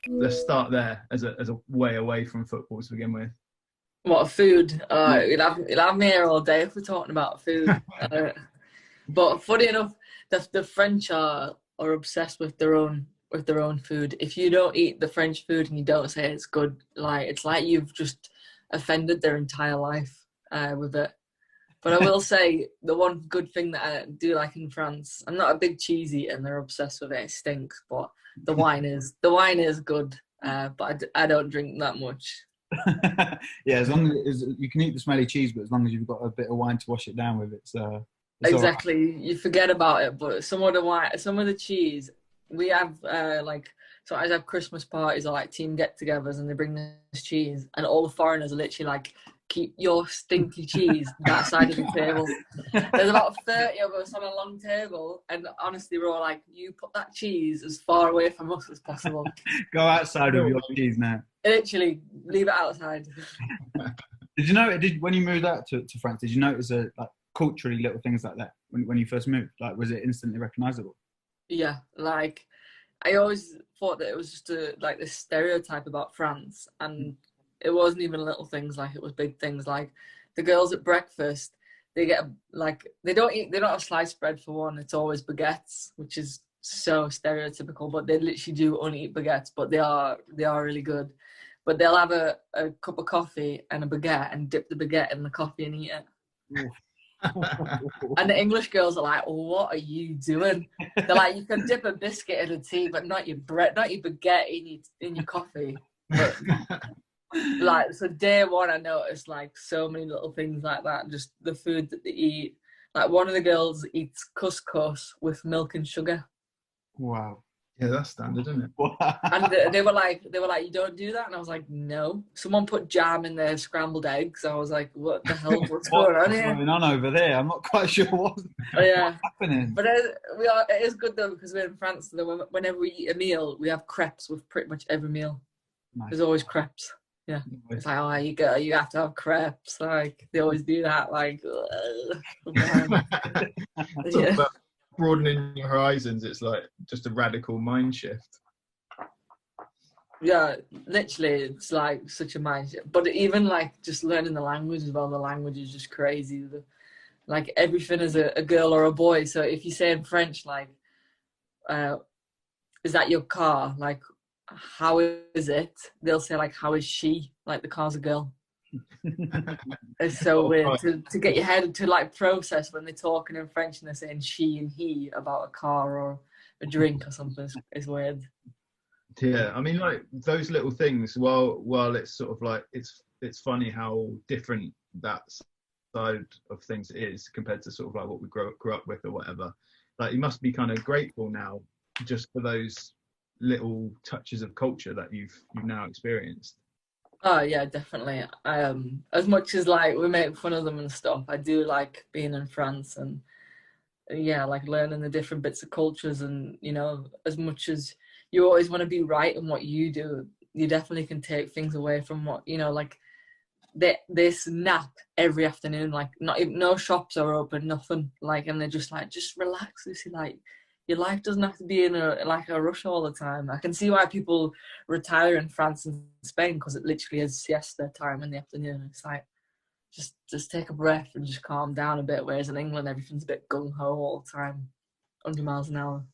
Let's start there as a way away from football to begin with. What food? Yeah. You'll have me here all day if we're talking about food. But funny enough, the French are obsessed with their own food. If you don't eat the French food and you don't say it's good, like it's like you've just offended their entire life with it. But I will say the one good thing that I do like in France, I'm not a big cheese eater and they're obsessed with it. It stinks, but the wine is good. But I don't drink that much. Yeah, as long as you can eat the smelly cheese, but as long as you've got a bit of wine to wash it down with, it's all right. Exactly. You forget about it, but some of the wine, some of the cheese, we have so I have Christmas parties or like team get-togethers, and they bring this cheese, and all the foreigners are literally like, keep your stinky cheese that side of the table. There's about 30 of us on a long table, and honestly, we're all like, you put that cheese as far away from us as possible. Go outside with your cheese now. Literally, leave it outside. Did you know? When you moved out to France, did you notice like culturally little things like that when you first moved? Like, was it instantly recognisable? Yeah, like I always thought that it was just like this stereotype about France, and it wasn't even little things, like it was big things. Like the girls at breakfast, they get they don't have sliced bread for one. It's always baguettes, which is so stereotypical. But they literally do only eat baguettes, but they are really good. But they'll have a cup of coffee and a baguette and dip the baguette in the coffee and eat it. And the English girls are like, what are you doing? They're like, you can dip a biscuit in a tea, but not your bread, not your baguette in your coffee. But, like, so day one, I noticed like so many little things like that. Just the food that they eat. Like one of the girls eats couscous with milk and sugar. Wow. Yeah, that's standard, isn't it? And they were like, you don't do that? And I was like, no. Someone put jam in their scrambled eggs. I was like, what the hell? What's going on here? What's going on over there? I'm not quite sure what's happening. But it is good though, because we're in France. So whenever we eat a meal, we have crepes with pretty much every meal. Nice. There's always crepes. Yeah, it's like, oh, you have to have crepes. Like they always do that. Like, yeah. About broadening your horizons, it's like just a radical mind shift. Yeah, literally, it's like such a mind shift. But even like just learning the language as well. The language is just crazy. Like everything is a girl or a boy. So if you say in French, like, is that your car? Like, how is it? They'll say like, how is she? Like the car's a girl. It's so weird to get your head to like process when they're talking in French and they're saying she and he about a car or a drink or something. It's weird. Yeah, I mean, like those little things. While it's sort of like it's funny how different that side of things is compared to sort of like what we grew up with or whatever. Like you must be kind of grateful now just for those little touches of culture that you've now experienced. Oh yeah, definitely. As much as like we make fun of them and stuff, I do like being in France and yeah, like learning the different bits of cultures. And you know, as much as you always want to be right in what you do, you definitely can take things away from what, you know, like they snap every afternoon, like not even, no shops are open, nothing, like, and they're just like, just relax, Lucy, like your life doesn't have to be in a rush all the time. I can see why people retire in France and Spain, because it literally is siesta time in the afternoon. It's like, just take a breath and just calm down a bit. Whereas in England, everything's a bit gung-ho all the time, 100 miles an hour.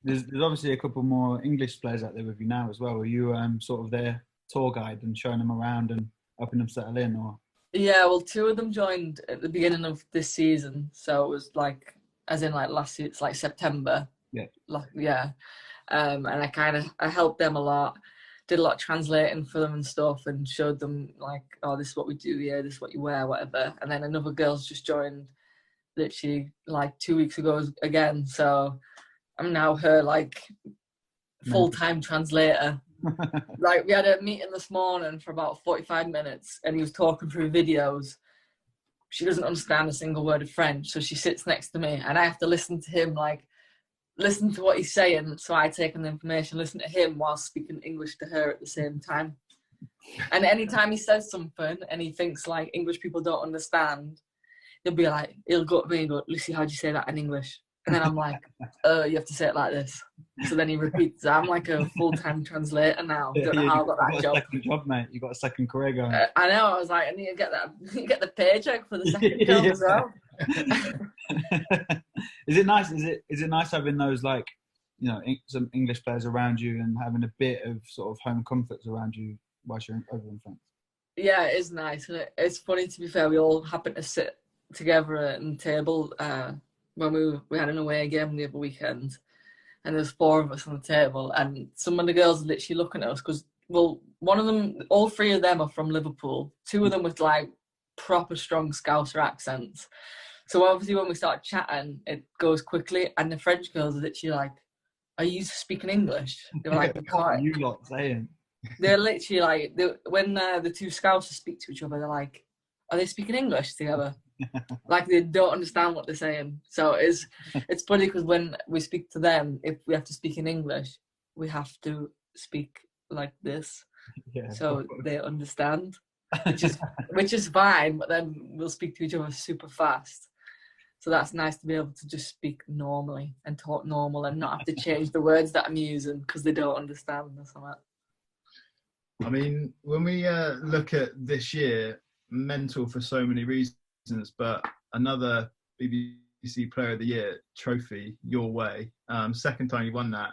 There's obviously a couple more English players out there with you now as well. Are you sort of their tour guide and showing them around and helping them settle in? Or yeah, well, 2 of them joined at the beginning of this season. So it was like, as in like last year, it's like September. Yeah. Yeah. And I helped them a lot, did a lot of translating for them and stuff, and showed them like, oh, this is what we do here, this is what you wear, whatever. And then another girl's just joined literally like 2 weeks ago again. So I'm now her like full-time translator. Like we had a meeting this morning for about 45 minutes and he was talking through videos. She doesn't understand a single word of French, so she sits next to me and I have to listen to him, like listen to what he's saying, so I take in the information, listen to him while speaking English to her at the same time. And anytime he says something and he thinks like English people don't understand, he'll go to me and go, Lucy, how do you say that in English? And then I'm like, you have to say it like this. So then he repeats. I'm like a full-time translator now. Don't know how I got that job. Second job, mate. You got a second career going. I know. I was like, I need to get that. Get the paycheck for the second job as well. Is it nice? Is it nice having those, like, you know, some English players around you and having a bit of sort of home comforts around you whilst you're over in France? Yeah, it is nice. And it's funny, to be fair. We all happened to sit together at the table when we had an away game the other weekend, and there's 4 of us on the table, and some of the girls are literally looking at us because, well, one of them, all 3 of them are from Liverpool. 2 of them with like proper strong Scouser accents. So obviously when we start chatting, it goes quickly, and the French girls are literally like, "Are you speaking English?" They were like, "What are you lot saying?" They're literally like, when the 2 Scousers speak to each other, they're like, "Are they speaking English together?" Like they don't understand what they're saying. So it's funny because when we speak to them, if we have to speak in English, we have to speak like this, so they understand, which is fine. But then we'll speak to each other super fast. So that's nice to be able to just speak normally and talk normal and not have to change the words that I'm using because they don't understand or something. I mean, when we look at this year, mental for so many reasons, but another BBC Player of the Year trophy your way, second time you won that.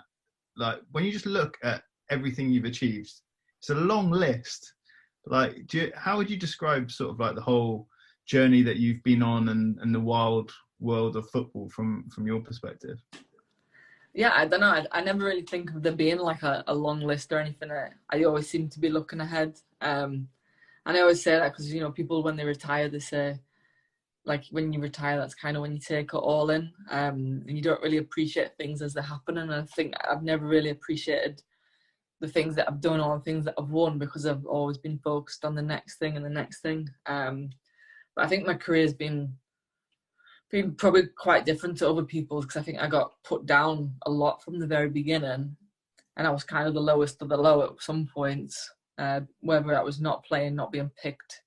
Like, when you just look at everything you've achieved, it's a long list. Like, how would you describe sort of like the whole journey that you've been on and the wild world of football from your perspective? Yeah, I don't know. I never really think of there being like a long list or anything. I always seem to be looking ahead. And I always say that because, you know, people when they retire, they say, like, when you retire, that's kind of when you take it all in. And you don't really appreciate things as they're happening. And I think I've never really appreciated the things that I've done or the things that I've won because I've always been focused on the next thing and the next thing. But I think my career's been probably quite different to other people's because I think I got put down a lot from the very beginning, and I was kind of the lowest of the low at some points, whether I was not playing, not being picked,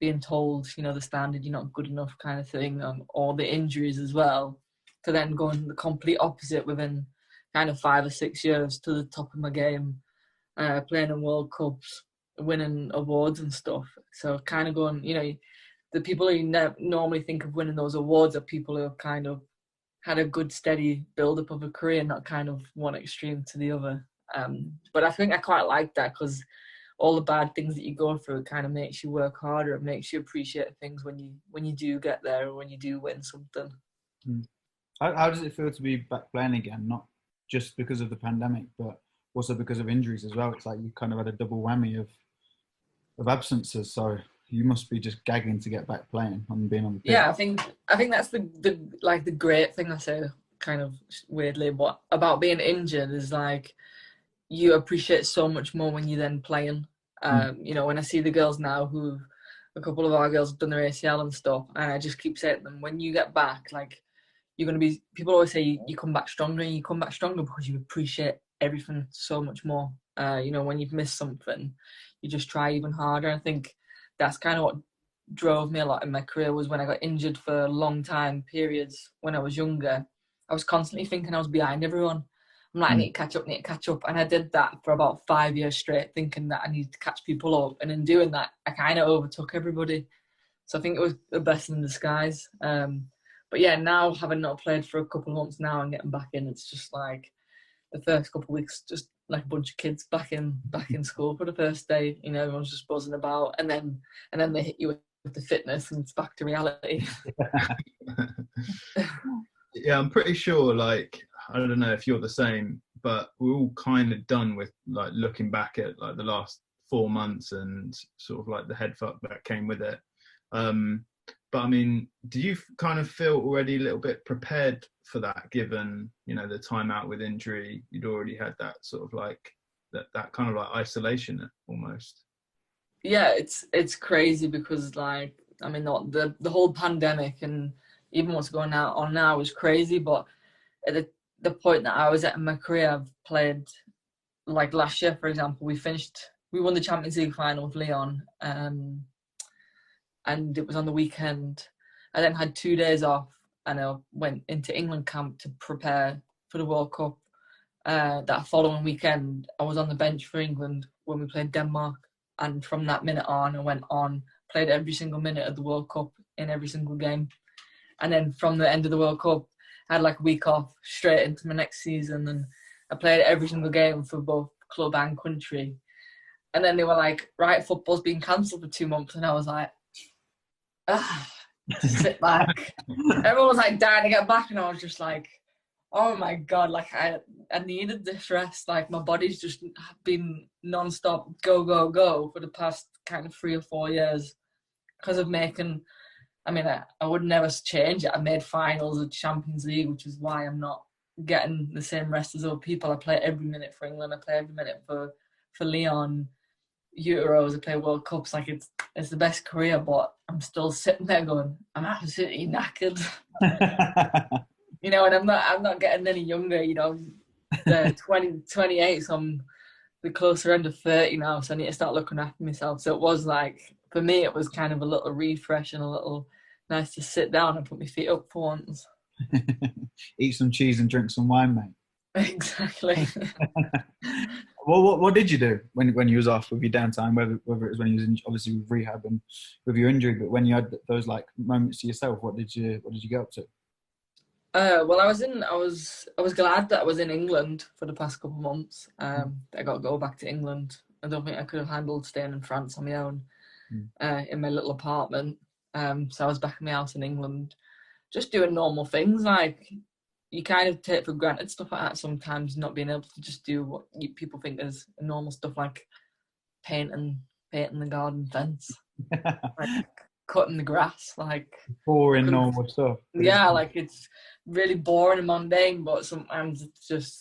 being told, you know, the standard, you're not good enough kind of thing, or the injuries as well, to then going the complete opposite within kind of 5 or 6 years to the top of my game, playing in World Cups, winning awards and stuff. So kind of going, you know, the people who normally think of winning those awards are people who have kind of had a good, steady build-up of a career, not kind of one extreme to the other. But I think I quite like that because all the bad things that you go through, it kind of makes you work harder. It makes you appreciate things when you do get there or when you do win something. How does it feel to be back playing again? Not just because of the pandemic, but also because of injuries as well. It's like you kind of had a double whammy of absences. So you must be just gagging to get back playing and being on the pitch. Yeah, I think that's the great thing I say, kind of weirdly, but about being injured is like you appreciate so much more when you're then playing. You know, when I see the girls now a couple of our girls have done their ACL and stuff, and I just keep saying to them, when you get back, like, you're going to be, people always say you come back stronger, and you come back stronger because you appreciate everything so much more. You know, when you've missed something, you just try even harder. I think that's kind of what drove me a lot in my career was when I got injured for long time periods when I was younger. I was constantly thinking I was behind everyone. I'm like, I need to catch up. And I did that for about 5 years straight, thinking that I needed to catch people up. And in doing that, I kind of overtook everybody. So I think it was a blessing in disguise. But yeah, now having not played for a couple of months now and getting back in, it's just like the first couple of weeks, just like a bunch of kids back in school for the first day. You know, everyone's just buzzing about, and then they hit you with the fitness, and it's back to reality. Yeah, I'm pretty sure. Like, I don't know if you're the same, but we're all kind of done with like looking back at like the last 4 months and sort of like the head fuck that came with it. But I mean, do you kind of feel already a little bit prepared for that, given, you know, the time out with injury? You'd already had that sort of like that kind of like isolation almost. Yeah, it's crazy because, like, I mean, the whole pandemic and even what's going on now is crazy. But at the point that I was at in my career, I've played, like last year, for example, we won the Champions League final with Lyon, and it was on the weekend. I then had 2 days off, and I went into England camp to prepare for the World Cup. That following weekend, I was on the bench for England when we played Denmark, and from that minute on, I went on, played every single minute of the World Cup in every single game. And then from the end of the World Cup, I had like a week off straight into my next season, and I played every single game for both club and country. And then they were like, right, football's been cancelled for 2 months. And I was like, just sit back. Everyone was like dying to get back, and I was just like, oh my God, like I needed this rest. Like my body's just been non-stop go, go, go for the past kind of 3 or 4 years because of making, I mean, I would never change it. I made finals of Champions League, which is why I'm not getting the same rest as other people. I play every minute for England. I play every minute for Leon, Euros. I play World Cups. Like it's the best career, but I'm still sitting there going, I'm absolutely knackered. You know, and I'm not getting any younger. You know, I'm 28, so I'm the closer end of 30 now. So I need to start looking after myself. So it was like, for me, it was kind of a little refresh and a little nice to sit down and put my feet up for once. Eat some cheese and drink some wine, mate. Exactly. Well, what did you do when you was off with your downtime? Whether it was when you was in, obviously with rehab and with your injury, but when you had those like moments to yourself, what did you get up to? Well, I was glad that I was in England for the past couple of months. I got to go back to England. I don't think I could have handled staying in France on my own in my little apartment. So I was back in my house in England, just doing normal things. Like you kind of take for granted stuff like that sometimes, not being able to just do what people think is normal stuff, like painting the garden fence, like cutting the grass, like boring normal stuff. Yeah, like it's really boring and mundane, but sometimes it's just,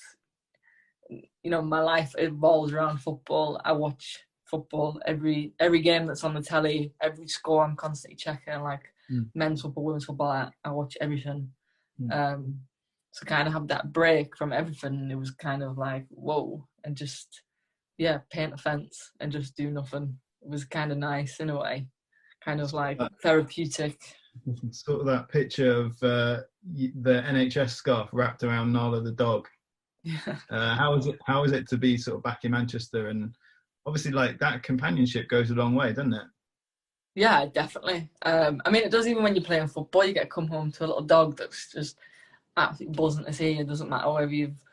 you know, my life evolves around football. I watch football every game that's on the telly, every score I'm constantly checking, like men's football, women's football. I watch everything. So kind of have that break from everything. It was kind of like, whoa, and just paint a fence and just do nothing. It was kind of nice in a way, kind of like therapeutic. Sort of that picture of the NHS scarf wrapped around Nala the dog. How is it to be sort of back in Manchester? And obviously, like, that companionship goes a long way, doesn't it? Yeah, definitely. I mean, it does even when you're playing football. You get to come home to a little dog that's just absolutely buzzing to see you. It doesn't matter whether you've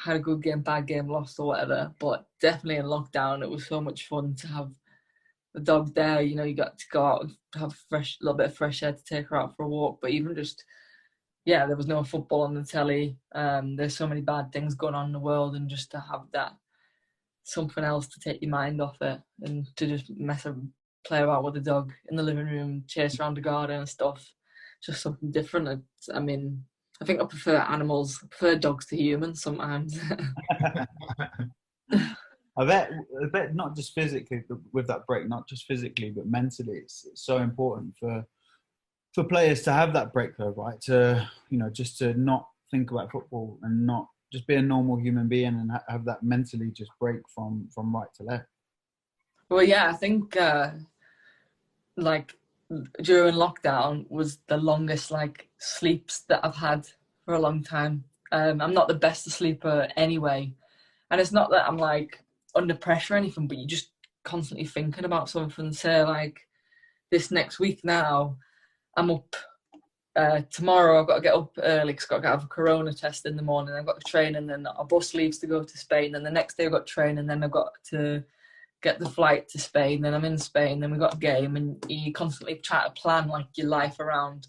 had a good game, bad game, lost or whatever. But definitely in lockdown, it was so much fun to have the dog there. You know, you got to go out and have a little bit of fresh air to take her out for a walk. But even just, there was no football on the telly. There's so many bad things going on in the world, and just to have that something else to take your mind off it, and to just play about with the dog in the living room, chase around the garden and stuff. Just something different. I think I prefer animals. I prefer dogs to humans sometimes. I bet not just physically, with that break, not just physically, but mentally, it's so important for players to have that break though, right? To, you know, just to not think about football and not just be a normal human being and have that mentally just break from right to left. Well, yeah, I think like during lockdown was the longest like sleeps that I've had for a long time. I'm not the best sleeper anyway, and it's not that I'm like under pressure or anything, but you're just constantly thinking about something. Say like this next week now, I'm up tomorrow. I've got to get up early because I've got to have a corona test in the morning. I've got to train, and then our bus leaves to go to Spain, and the next day I've got to train, and then I've got to get the flight to Spain. Then I'm in Spain, then we've got a game, and you constantly try to plan like your life around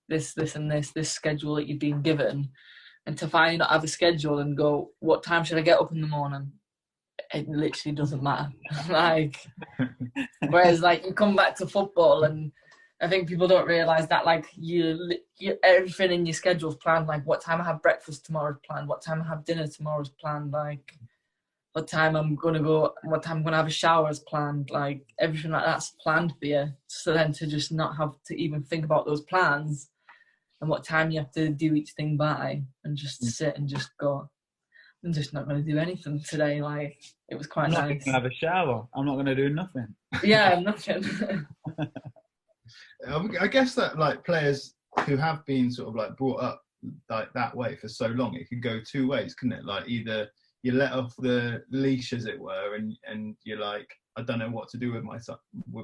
this and this schedule that you've been given, and to finally not have a schedule and go, what time should I get up in the morning? It literally doesn't matter. Like, whereas like you come back to football, and I think people don't realise that like you everything in your schedule's planned. Like what time I have breakfast tomorrow's planned, what time I have dinner tomorrow's planned, like what time I'm gonna go, what time I'm gonna have a shower is planned. Like everything like that's planned for you. So then to just not have to even think about those plans and what time you have to do each thing by, and just sit and just go, I'm just not going to do anything today. Like, it was quite nice. I'm not going to have a shower. I'm not going to do nothing. Yeah, nothing. I guess that like players who have been sort of like brought up like that way for so long, it could go two ways, couldn't it? Like either you let off the leash, as it were, and you're like, I don't know what to do with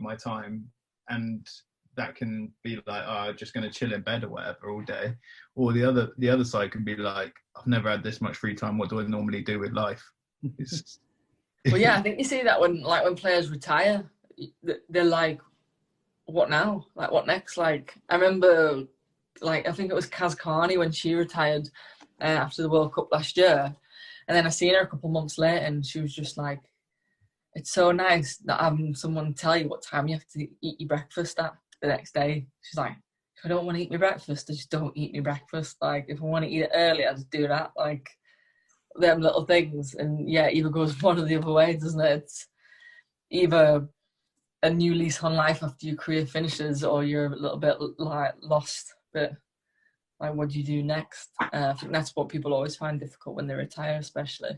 my time, and that can be like, oh, I'm just going to chill in bed or whatever all day. Or the other side can be like, I've never had this much free time. What do I normally do with life? Well, yeah, I think you see that when players retire, they're like, what now? Like, what next? Like, I remember, like, I think it was Kaz Carney when she retired after the World Cup last year. And then I seen her a couple months later and she was just like, it's so nice that having someone tell you what time you have to eat your breakfast at the next day. She's like, if I don't want to eat my breakfast, I just don't eat my breakfast. Like, if I want to eat it early, I just do that. Like, them little things. And yeah, it either goes one or the other way, doesn't it? It's either a new lease on life after your career finishes, or you're a little bit like lost. But like, what do you do next? I think that's what people always find difficult when they retire, especially.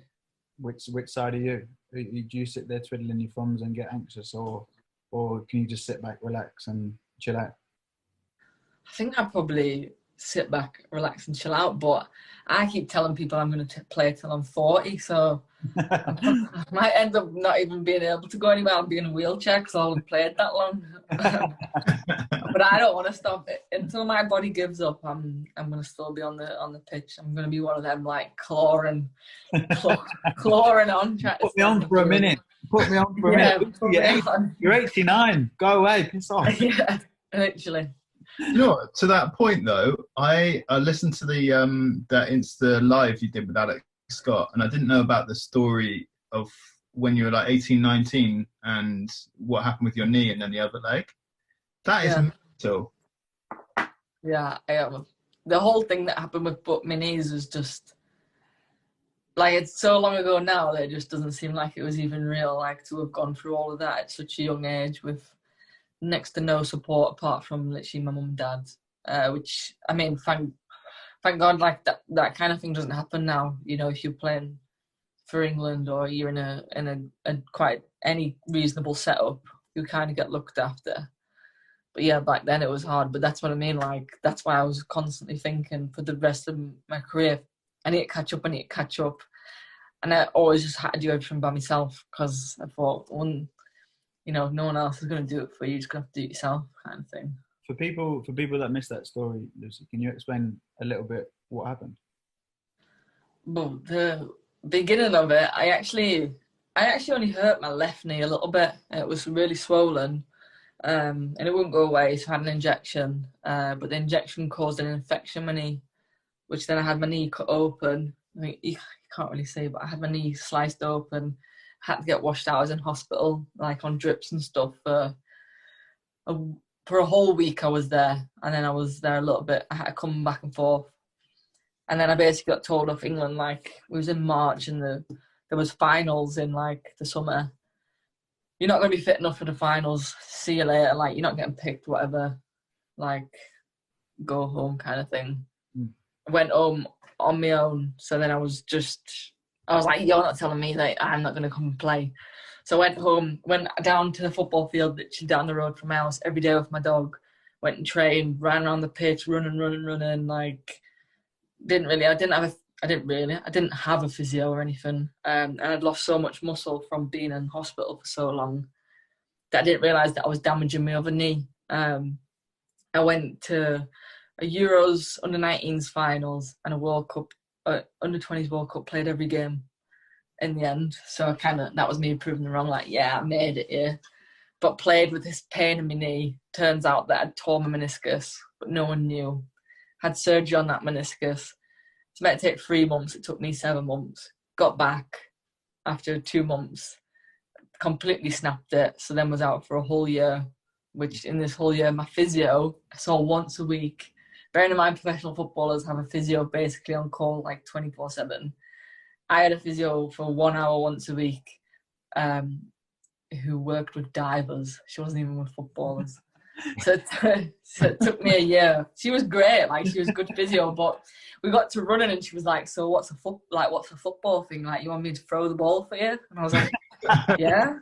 Which side are you? Do you sit there twiddling your thumbs and get anxious, or can you just sit back, relax, and chill out? I think I probably sit back, relax, and chill out. But I keep telling people I'm going to play till I'm 40, so I might end up not even being able to go anywhere. I'll be in a wheelchair because I'll have played that long. But I don't want to stop it until my body gives up. I'm going to still be on the pitch. I'm going to be one of them like clawing on. Put me on for a minute. Put me on for a minute. You're 89. Go away. Piss off. Yeah, literally. You know what, to that point though, I listened to the that Insta live you did with Alex Scott, and I didn't know about the story of when you were like 18, 19 and what happened with your knee and then the other leg. That is mental. Yeah, the whole thing that happened with my knees was just like, it's so long ago now that it just doesn't seem like it was even real, like to have gone through all of that at such a young age with next to no support apart from literally my mum and dad, which, I mean, thank God, like that kind of thing doesn't happen now. You know, if you're playing for England or you're in a quite any reasonable setup, you kind of get looked after. But yeah, back then it was hard. But that's what I mean. Like, that's why I was constantly thinking for the rest of my career, I need to catch up. And I always just had to do everything by myself because I thought, no one else is going to do it for you. You're just going to have to do it yourself, kind of thing. For people that missed that story, Lucy, can you explain a little bit what happened? Well, the beginning of it, I actually only hurt my left knee a little bit. It was really swollen, and it wouldn't go away, so I had an injection. But the injection caused an infection in my knee, which then I had my knee cut open. I mean, you can't really see, but I had my knee sliced open. Had to get washed out. I was in hospital, like on drips and stuff for a whole week. I was there, and then I was there a little bit. I had to come back and forth, and then I basically got told off England. Like, it was in March, and there was finals in like the summer. You're not going to be fit enough for the finals. See you later. Like, you're not getting picked. Whatever. Like, go home, kind of thing. I went home on my own. So then I was like, you're not telling me that I'm not going to come and play. So I went home, went down to the football field, literally down the road from my house every day with my dog. Went and trained, ran around the pitch, running. Like, I didn't have a physio or anything. And I'd lost so much muscle from being in hospital for so long that I didn't realise that I was damaging my other knee. I went to a Euros under-19s finals and a World Cup, under-20s World Cup, played every game in the end. So that was me proving them wrong, like, yeah, I made it, yeah. But played with this pain in my knee. Turns out that I'd torn my meniscus, but no one knew. Had surgery on that meniscus. It's meant to take 3 months. It took me 7 months. Got back after 2 months. Completely snapped it. So then was out for a whole year, which in this whole year, my physio I saw once a week. Bearing in mind, professional footballers have a physio basically on call like 24/7. I had a physio for 1 hour once a week who worked with divers. She wasn't even with footballers. So it took me a year. She was great, like, she was good physio, but we got to running and she was like, so what's a football thing? Like, you want me to throw the ball for you? And I was like, yeah.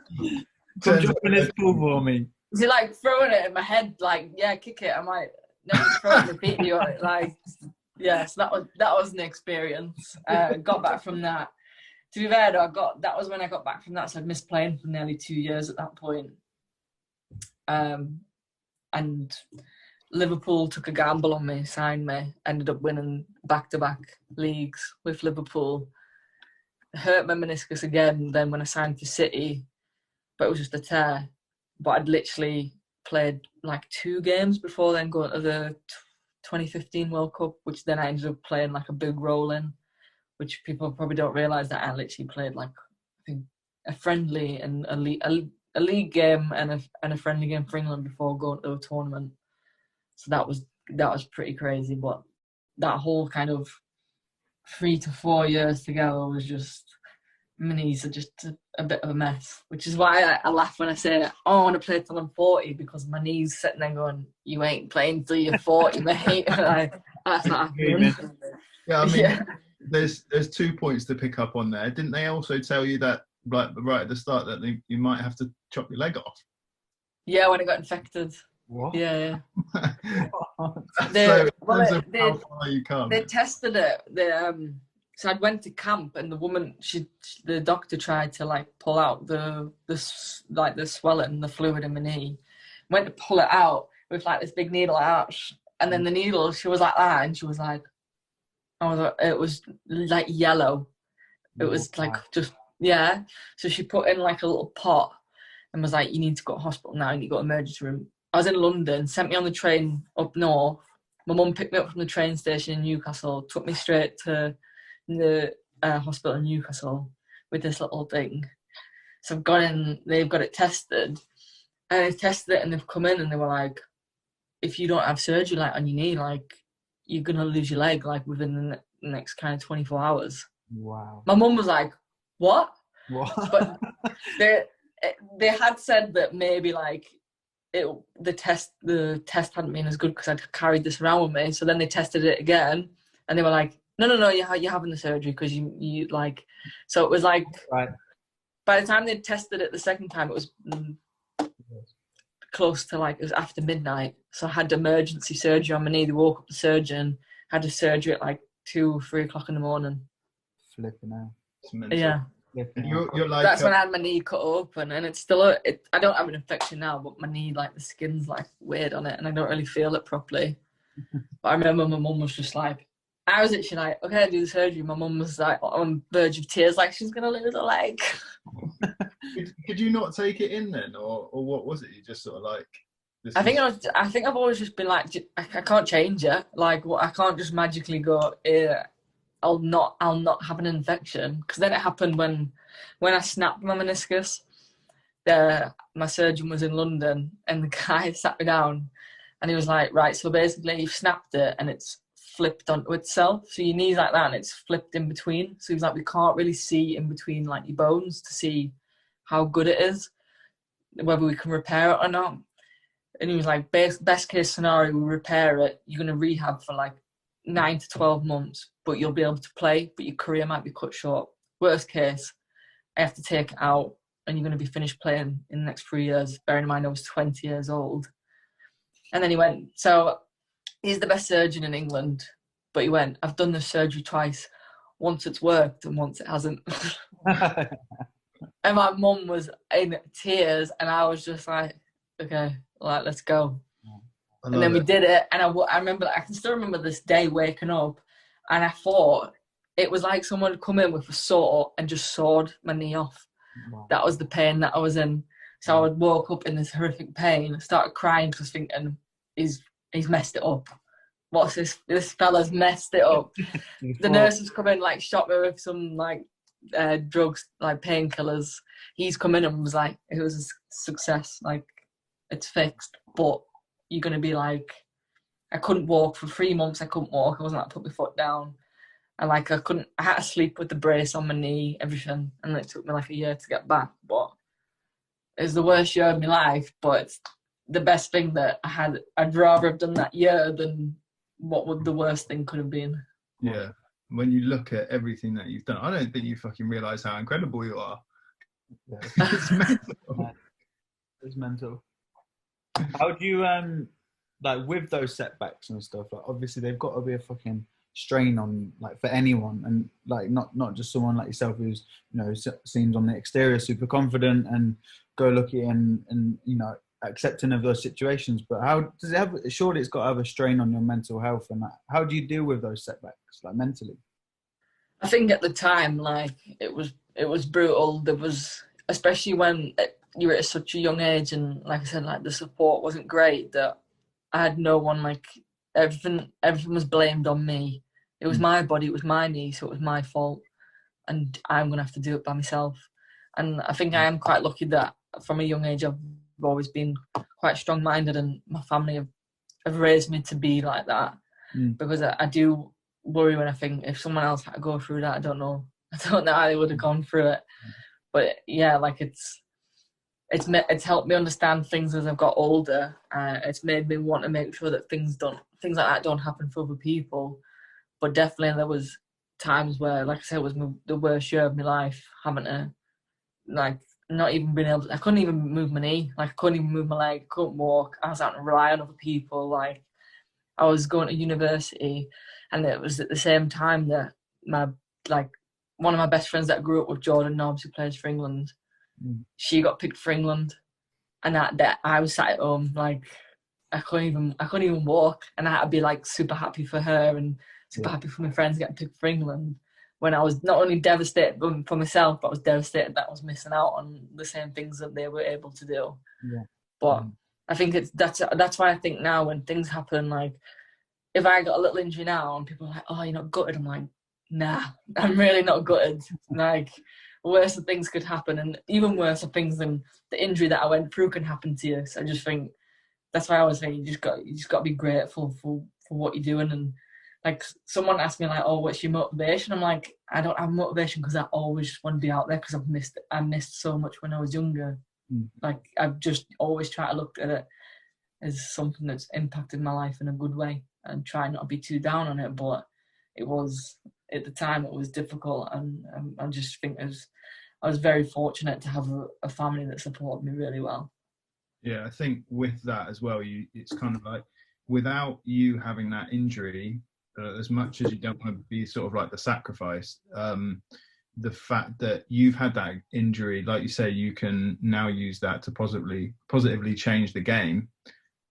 Come jump in this pool for me. Is he like throwing it in my head, like, yeah, kick it? I'm like, never thrown the video on it. Like, yeah, so that was an experience. Got back from that. To be fair though, that was when I got back from that, so I'd missed playing for nearly 2 years at that point. And Liverpool took a gamble on me, signed me, ended up winning back-to-back leagues with Liverpool. Hurt my meniscus again then when I signed for City, but it was just a tear. But I'd literally played like 2 games before then going to the 2015 World Cup, which then I ended up playing like a big role in, which people probably don't realise that I literally played like, I think, a friendly and a league game and a friendly game for England before going to a tournament. So that was pretty crazy. But that whole kind of 3 to 4 years together was just, my knees are just a bit of a mess, which is why I laugh when I say, oh, I want to play till I'm 40, because my knees sitting there going, you ain't playing till you're 40, mate. Like, that's not happening. Yeah, I mean, there's 2 points to pick up on there. Didn't they also tell you that, right at the start, that you might have to chop your leg off? Yeah, when I got infected. What? Yeah. So, how far you come. They tested it. So I went to camp, and the woman, the doctor tried to like pull out the swelling, the fluid in my knee. Went to pull it out with like this big needle out, and then the needle, she was like that, and she was like, it was like yellow. It was like just, yeah. So she put in like a little pot and was like, you need to go to hospital now, you need to go to emergency room. I was in London, sent me on the train up north. My mum picked me up from the train station in Newcastle, took me straight to the hospital in Newcastle with this little thing. So I've gone in, they've got it tested, and they've tested it, and they've come in and they were like, if you don't have surgery like on your knee, like, you're gonna lose your leg like within the next kind of 24 hours. Wow. My mum was like, what? What? But they had said that maybe like the test hadn't been as good because I'd carried this around with me. So then they tested it again, and they were like, no, you're having the surgery because you like. So it was like, right. By the time they tested it the second time, it was close to like, it was after midnight. So I had emergency surgery on my knee. They woke up the surgeon, had a surgery at like 2, 3 o'clock in the morning. Flipping out. Yeah. You're like, that's when I had my knee cut open, and it's still I don't have an infection now, but my knee, like, the skin's like weird on it, and I don't really feel it properly. But I remember my mum was just like, I was actually like, okay, I do the surgery. My mum was like on the verge of tears, like she's gonna lose her leg. Could you not take it in then, or what was it? You just sort of like. I think I've always just been like, I can't change it. Like, I can't just magically go, I'll not have an infection, because then it happened when I snapped my meniscus. My surgeon was in London, and the guy sat me down, and he was like, right, so basically you've snapped it and it's flipped onto itself, so your knee's like that and it's flipped in between. So he was like, we can't really see in between like your bones to see how good it is, whether we can repair it or not. And he was like, best case scenario, we repair it, you're going to rehab for like 9 to 12 months, but you'll be able to play, but your career might be cut short. Worst case, I have to take it out, and you're going to be finished playing in the next 3 years. Bearing in mind I was 20 years old. And then he went, so he's the best surgeon in England, but he went, I've done this surgery twice. Once it's worked and once it hasn't. And my mum was in tears, and I was just like, okay, like, let's go. And then we did it, and I remember, I can still remember this day waking up, and I thought it was like someone had come in with a saw and just sawed my knee off. Wow. That was the pain that I was in. So I woke up in this horrific pain, started crying because thinking, he's messed it up. What's this? This fella's messed it up. The nurses come in, like, shot me with some like drugs, like painkillers. He's come in and was like, it was a success. Like, it's fixed, but you're going to be like, I couldn't walk for 3 months. I couldn't walk. I wasn't allowed to put my foot down. And like, I had to sleep with the brace on my knee, everything. And it took me like a year to get back. But it was the worst year of my life. But it's the best thing that I had. I'd rather have done that year than what the worst thing could have been. Yeah. When you look at everything that you've done, I don't think you fucking realise how incredible you are. Yeah. It's mental. It's mental. How do you like with those setbacks and stuff, like obviously they've got to be a fucking strain on, like, for anyone, and like not just someone like yourself who's, you know, seems on the exterior super confident and go lucky and you know, accepting of those situations. But how does it have? Surely it's got to have a strain on your mental health, and how do you deal with those setbacks, like mentally? I think at the time, like, it was brutal. There was, especially when you were at such a young age, and like I said, like the support wasn't great. That I had no one. Like everything was blamed on me. It was my body, it was my knee, so it was my fault, and I'm gonna have to do it by myself. And I think I am quite lucky that from a young age I've always been quite strong-minded, and my family have raised me to be like that. Because I do worry when I think if someone else had to go through that, I don't know how they would have gone through it. But yeah, like it's helped me understand things as I've got older. It's made me want to make sure that things like that don't happen for other people. But definitely there was times where, like I said, it was the worst year of my life, having to, like, not even being able to, I couldn't even move my knee, like I couldn't even move my leg, couldn't walk. I was having to rely on other people. Like, I was going to university, and it was at the same time that one of my best friends that I grew up with, Jordan Nobbs, who plays for England, she got picked for England, and that I was sat at home, like I couldn't even walk, and I had to be like super happy for her and super happy for my friends getting picked for England, when I was not only devastated for myself, but I was devastated that I was missing out on the same things that they were able to do. But I think that's why I think now when things happen, like if I got a little injury now and people are like, oh, you're not gutted, I'm like, nah, I'm really not gutted. Like, worse things could happen, and even worse things than the injury that I went through can happen to you. So I just think that's why I always say you just got to be grateful for what you're doing. And like, someone asked me like, oh, what's your motivation? I'm like, I don't have motivation because I always want to be out there, because I missed so much when I was younger. Like, I've just always tried to look at it as something that's impacted my life in a good way, and try not to be too down on it. But it was, at the time, it was difficult, and I just think I was very fortunate to have a family that supported me really well. Yeah, I think with that as well, it's kind of like, without you having that injury, as much as you don't want to be sort of like the sacrifice, the fact that you've had that injury, like you say, you can now use that to positively change the game.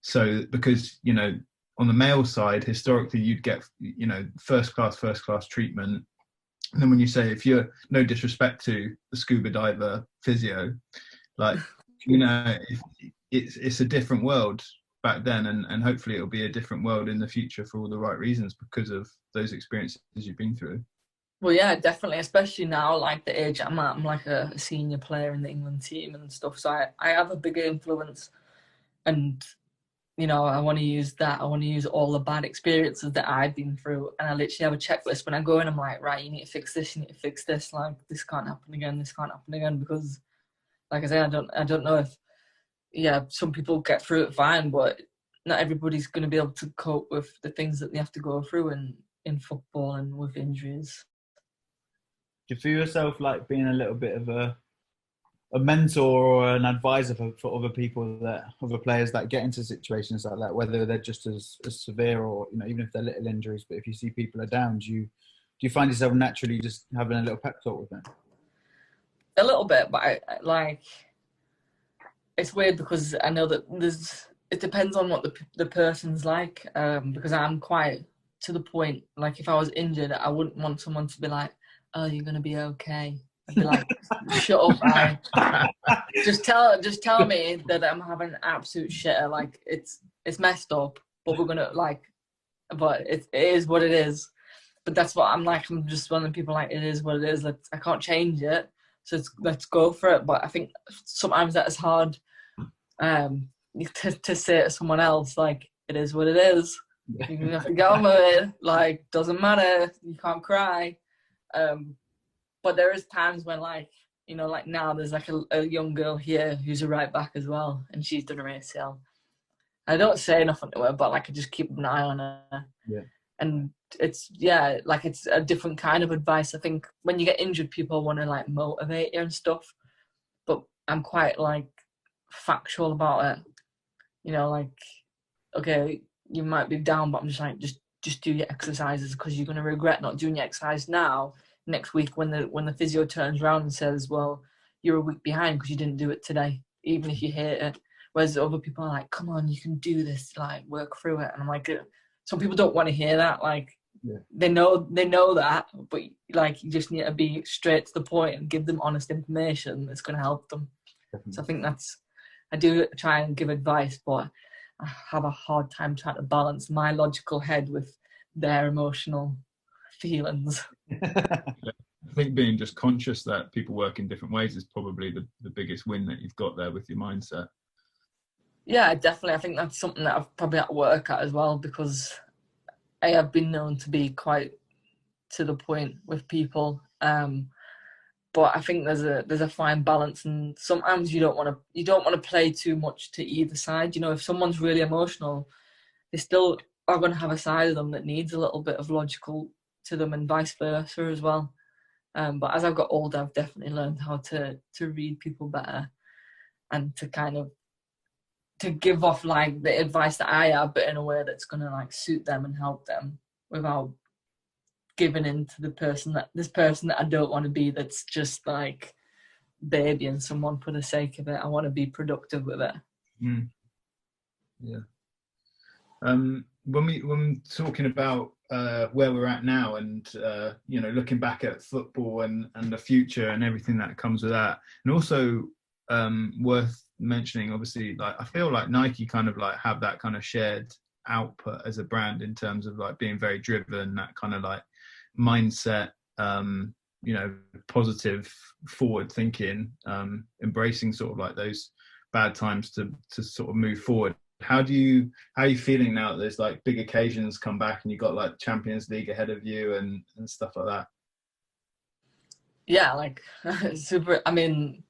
So, because, you know, on the male side, historically, you'd get, you know, first class treatment. And then when you say, if you're, no disrespect to the scuba diver physio, like, you know, it's a different world back then, and hopefully it'll be a different world in the future for all the right reasons, because of those experiences you've been through. Well, yeah, definitely, especially now, like the age I'm at, I'm like a senior player in the England team and stuff, so I have a bigger influence, and you know, I want to use that. I want to use all the bad experiences that I've been through, and I literally have a checklist when I go in. I'm like, right, you need to fix this, you need to fix this. Like, this can't happen again, because, like I said, I don't know if, some people get through it fine, but not everybody's going to be able to cope with the things that they have to go through in football and with injuries. Do you feel yourself like being a little bit of a mentor or an advisor for other people, other players that get into situations like that, whether they're just as severe, or, you know, even if they're little injuries, but if you see people are down, do you find yourself naturally just having a little pep talk with them? A little bit, but I like, it's weird because I know that it depends on what the person's like, because I'm quite to the point, like if I was injured, I wouldn't want someone to be like, oh, you're going to be okay. I'd be like, shut up, man. Just tell me that I'm having an absolute shitter. Like, it's messed up, but we're gonna, like, but it is what it is. But that's what I'm like. I'm just one of the people like, it is what it is. I can't change it, so let's go for it. But I think sometimes that is hard to say to someone else, like, it is what it is. You have to get on with it. Like, doesn't matter. You can't cry. But there is times when, like, you know, like now there's like a young girl here who's a right back as well, and she's done her ACL. I don't say nothing to her, but like I just keep an eye on her. Yeah. And it's a different kind of advice. I think when you get injured, people want to like motivate you and stuff, but I'm quite like factual about it. You know, like okay, you might be down, but I'm just like, just do your exercises, because you're going to regret not doing your exercise now. Next week, when the physio turns around and says, well, you're a week behind because you didn't do it today, even if you hate it. Whereas other people are like, come on, you can do this, like, work through it. And I'm like, some people don't want to hear that. Like, they know that, but like, you just need to be straight to the point and give them honest information that's going to help them. Definitely. So I think I do try and give advice, but I have a hard time trying to balance my logical head with their emotional feelings. I think being just conscious that people work in different ways is probably the biggest win that you've got there with your mindset. Yeah, definitely. I think that's something that I've probably had to work at as well, because I have been known to be quite to the point with people. But I think there's a fine balance, and sometimes you don't want to play too much to either side. You know, if someone's really emotional, they still are going to have a side of them that needs a little bit of logical to them, and vice versa as well. But as I've got older, I've definitely learned how to read people better, and to kind of to give off like the advice that I have, but in a way that's going to like suit them and help them without giving in to this person that I don't want to be, that's just like babying someone for the sake of it. I want to be productive with it. Yeah. When we're talking about where we're at now, and you know, looking back at football and the future and everything that comes with that, and also worth mentioning, obviously, like I feel like Nike kind of like have that kind of shared output as a brand in terms of like being very driven, that kind of like mindset, you know, positive, forward thinking, embracing sort of like those bad times to sort of move forward. How are you feeling now that there's like big occasions come back and you've got like Champions League ahead of you and stuff like that? Yeah, like super. I mean,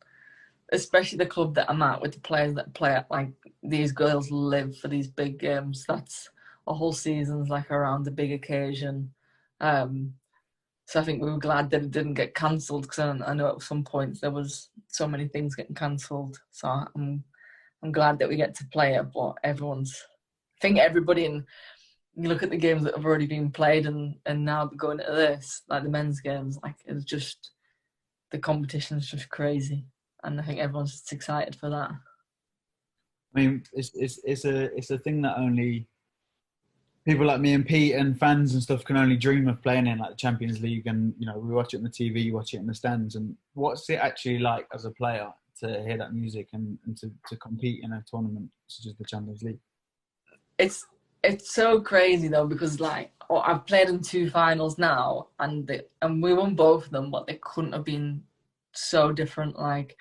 especially the club that I'm at, with the players that play at, like, these girls live for these big games. That's a whole season's like around the big occasion. So I think we were glad that it didn't get cancelled, because I know at some points there was so many things getting cancelled. So I'm glad that we get to play it. But I think everybody, and you look at the games that have already been played, and now going into this, like the men's games, like it's just, the competition's just crazy. And I think everyone's just excited for that. I mean, it's a thing that only people like me and Pete and fans and stuff can only dream of playing in, like the Champions League. And you know, we watch it on the TV, you watch it in the stands. And what's it actually like as a player to hear that music and to compete in a tournament such as the Champions League? It's so crazy though, because like I've played in 2 finals now, and we won both of them, but they couldn't have been so different. Like,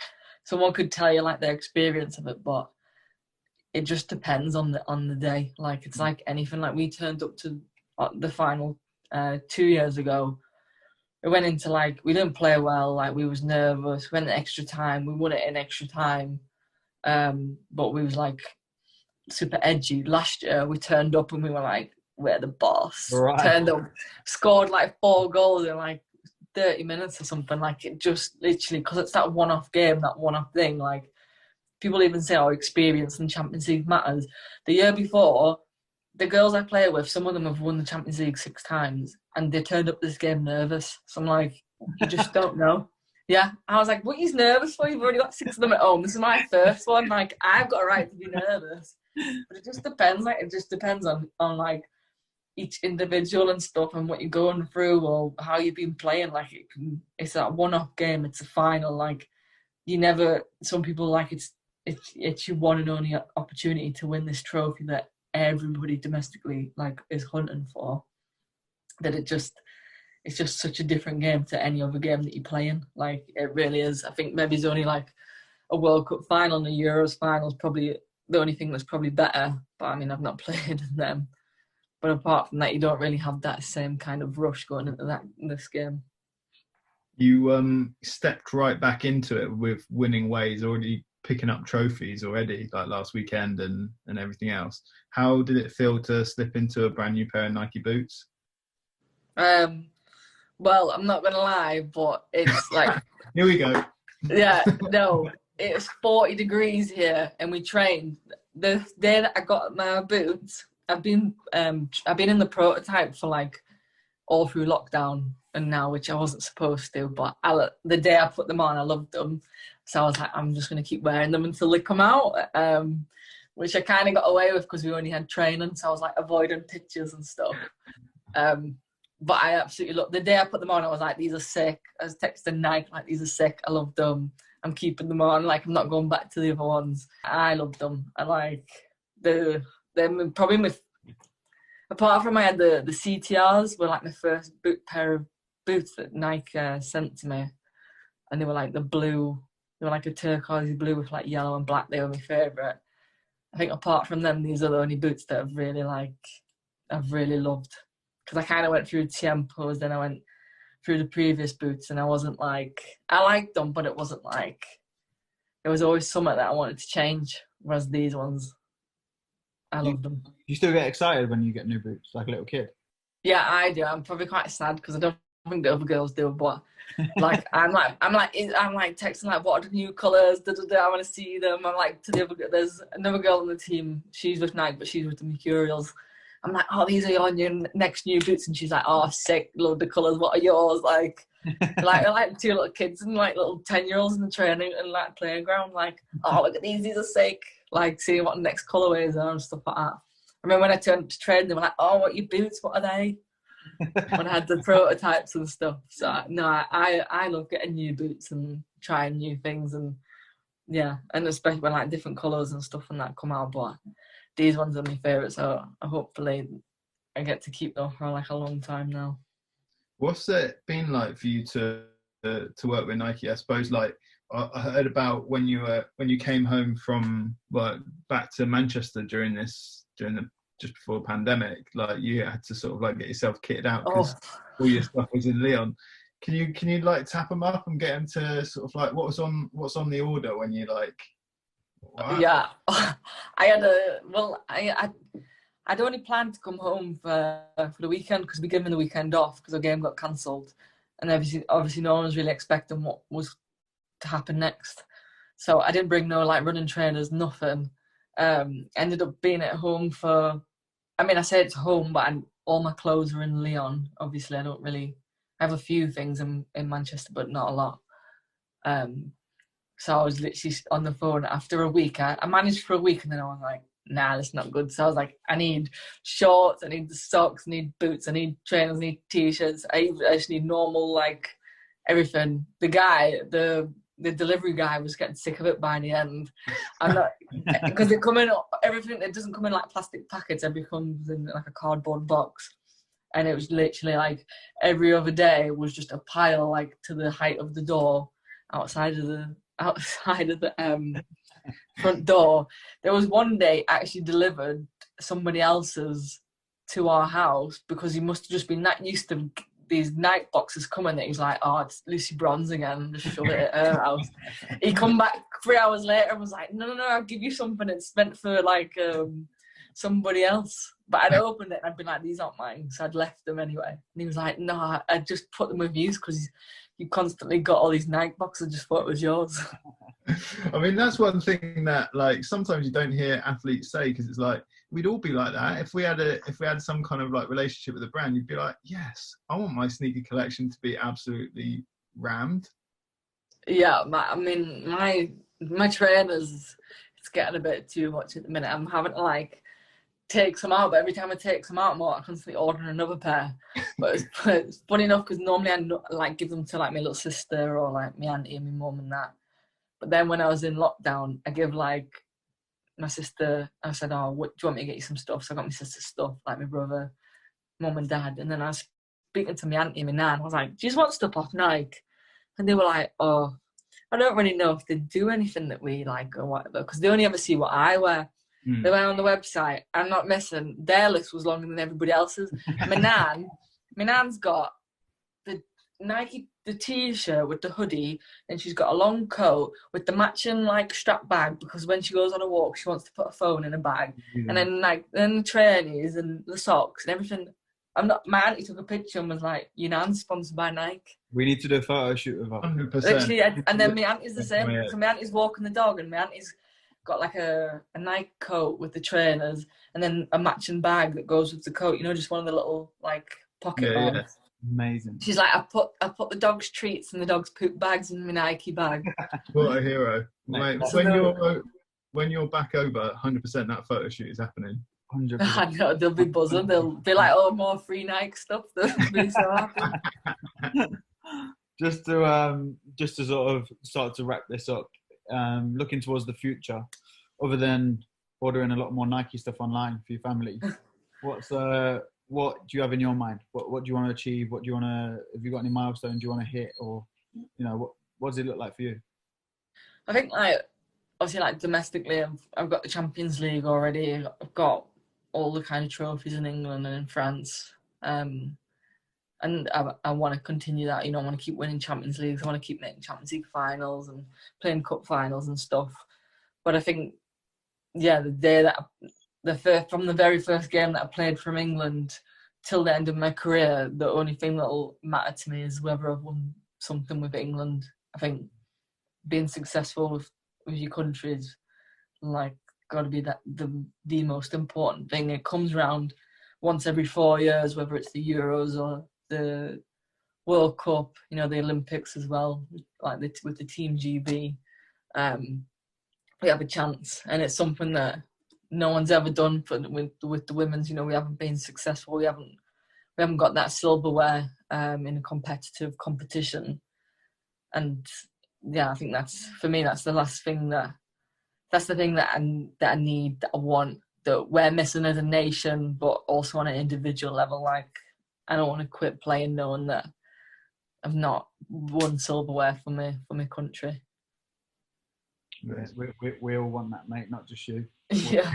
someone could tell you like their experience of it, but it just depends on the day. Like, it's like anything. Like, we turned up to the final 2 years ago. We went into, like, we didn't play well. Like, we was nervous. We went in extra time. We won it in extra time. But we was like super edgy. Last year we turned up and we were like, we're the boss. Right. Turned up, scored like 4 goals in like 30 minutes or something. Like, it just literally, because it's that one-off game, that one-off thing. Like, people even say, oh, experience in Champions League matters. The year before, the girls I play with, some of them have won the Champions League 6 times, and they turned up this game nervous. So I'm like, you just don't know. Yeah, I was like, what are you nervous for? You've already got 6 of them at home. This is my first one. Like, I've got a right to be nervous. But it just depends. Like, it just depends on like each individual and stuff, and what you're going through or how you've been playing. Like, it's that one-off game. It's a final. Like, some people, like, it's your one and only opportunity to win this trophy that everybody domestically like is hunting for. That it's just such a different game to any other game that you're playing. Like, it really is. I think maybe it's only like a World Cup final and a Euros final is probably the only thing that's probably better. But I mean, I've not played them. But apart from that, you don't really have that same kind of rush going into this game. You stepped right back into it with winning ways, already picking up trophies already, like last weekend and everything else. How did it feel to slip into a brand new pair of Nike boots? Well, I'm not going to lie, but it's like... Here we go. Yeah, no, it's 40 degrees here, and we trained the day that I got my boots, I've been in the prototype for like all through lockdown and now, which I wasn't supposed to, but the day I put them on, I loved them. So I was like, I'm just going to keep wearing them until they come out, which I kind of got away with because we only had training. So I was like avoiding pictures and stuff. But I absolutely loved the day I put them on. I was like, these are sick. I was texting Nike, like, these are sick. I love them. I'm keeping them on. Like, I'm not going back to the other ones. I love them. I like they're probably my, apart from I had the CTRs were like my first pair of boots that Nike sent to me. And they were like the blue, they were like a turquoise blue with like yellow and black. They were my favourite. I think apart from them, these are the only boots that I've really loved. Because I kind of went through Tiempos, then I went through the previous boots, and I wasn't like, I liked them, but it wasn't like, there was always something that I wanted to change. Whereas these ones, I love them. You still get excited when you get new boots, like a little kid? Yeah, I do. I'm probably quite sad because I don't think the other girls do, but like I'm like texting like, what are the new colours? I want to see them. I'm like to the other. There's another girl on the team. She's with Nike, but she's with the Mercurials. I'm like, oh, these are your next new boots, and she's like, oh, sick, love the colours. What are yours? Like I like two little kids and like little 10-year-olds in the training and like playground. Like, oh, look at these are sick. Like seeing what the next colourways are and stuff like that. I remember when I turned to trade, they were like, oh, what are your boots? What are they? When I had the prototypes and stuff. So no, I love getting new boots and trying new things, and yeah, and especially when like different colours and stuff and that come out. But these ones are my favourite, so hopefully I get to keep them for like a long time now. What's it been like for you to work with Nike? I suppose like I heard about when you came home from work back to Manchester during the just before the pandemic, like you had to sort of like get yourself kitted out because all your stuff was in Leon. Can you like tap them up and get them to sort of like what's on the order when you like? Wow. Yeah, I'd only planned to come home for the weekend because we gave me the weekend off because the game got cancelled, and obviously no one was really expecting what was to happen next. So I didn't bring no like running trainers, nothing. Ended up being at home I say it's home, but all my clothes are in Leon. Obviously, I have a few things in Manchester, but not a lot. So I was literally on the phone after a week. I managed for a week, and then I was like, nah, that's not good. So I was like, I need shorts, I need the socks, I need boots, I need trainers, I need t-shirts. I just need normal, like, everything. The delivery guy was getting sick of it by the end. I'm not, because everything, it doesn't come in like plastic packets, everything comes in like a cardboard box. And it was literally like every other day was just a pile like to the height of the door outside of the front door. There was one day actually delivered somebody else's to our house because he must have just been that used to these night boxes coming that he's like, oh, it's Lucy Bronze again, just shove it at her house. He come back 3 hours later and was like, no, I'll give you something, it's meant for like somebody else. But I'd opened it and I'd been like, these aren't mine, so I'd left them anyway. And he was like, no, I just put them with you because you constantly got all these Nike boxes, I just thought it was yours. I mean, that's one thing that like sometimes you don't hear athletes say, because it's like we'd all be like that if we had some kind of like relationship with a brand. You'd be like, yes, I want my sneaker collection to be absolutely rammed. Yeah, my trainers, it's getting a bit too much at the minute. I'm having to like take some out, but every time I take some out more, I constantly order another pair. But it's funny enough because normally I like give them to like my little sister or like my auntie and my mum and that. But then when I was in lockdown, I give like my sister, I said, oh, do you want me to get you some stuff? So I got my sister's stuff, like my brother, mum and dad. And then I was speaking to my auntie and my nan. I was like, do you just want stuff off Nike? And they were like, oh, I don't really know if they do anything that we like or whatever, because they only ever see what I wear. They went on the website. I'm not missing. Their list was longer than everybody else's. My nan's got the Nike, the t-shirt with the hoodie, and she's got a long coat with the matching like strap bag because when she goes on a walk, she wants to put a phone in a bag. And then the trainers and the socks and everything. My auntie took a picture and was like, your nan's sponsored by Nike. We need to do a photo shoot with her. 100%. Literally, and then my auntie's the same. So my auntie's walking the dog, and my auntie's got like a Nike coat with the trainers, and then a matching bag that goes with the coat. You know, just one of the little like pocket bags. Amazing. She's like, I put the dog's treats and the dog's poop bags in my Nike bag. What a hero! Mate, when you're back over, 100% that photo shoot is happening. 100%. I know, they'll be buzzing. They'll be like, oh, more free Nike stuff. They'll be so happy. Just to sort of start to wrap this up, looking towards the future, other than ordering a lot more Nike stuff online for your family, what do you have in your mind? What do you want to achieve? What do you want to? Have you got any milestones you want to hit, or what does it look like for you? I think obviously domestically, I've got the Champions League already. I've got all the kind of trophies in England and in France. And I want to continue that. I want to keep winning Champions Leagues. I want to keep making Champions League finals and playing cup finals and stuff. But I think, the day that from the very first game that I played from England till the end of my career, the only thing that'll matter to me is whether I've won something with England. I think being successful with your country is got to be the most important thing. It comes around once every 4 years, whether it's the Euros or the World Cup, the Olympics as well, with the Team GB. We have a chance, and it's something that no one's ever done with the women's. We haven't been successful. We haven't got that silverware in a competitive competition. And I think that's the last thing that's the thing that I need, that I want, that we're missing as a nation, but also on an individual level. I don't want to quit playing knowing that I've not won silverware for my country. Yes, we all want that, mate, not just you. Yeah.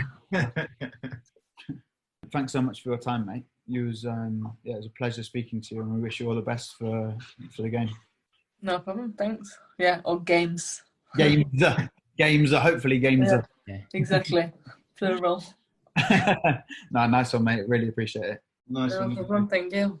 Thanks so much for your time, mate. It was a pleasure speaking to you, and we wish you all the best for the game. No problem, thanks. Yeah, or games. Games are hopefully games. Yeah, exactly. Plural. No, nice one, mate. Really appreciate it. Nice one. No problem, thank you.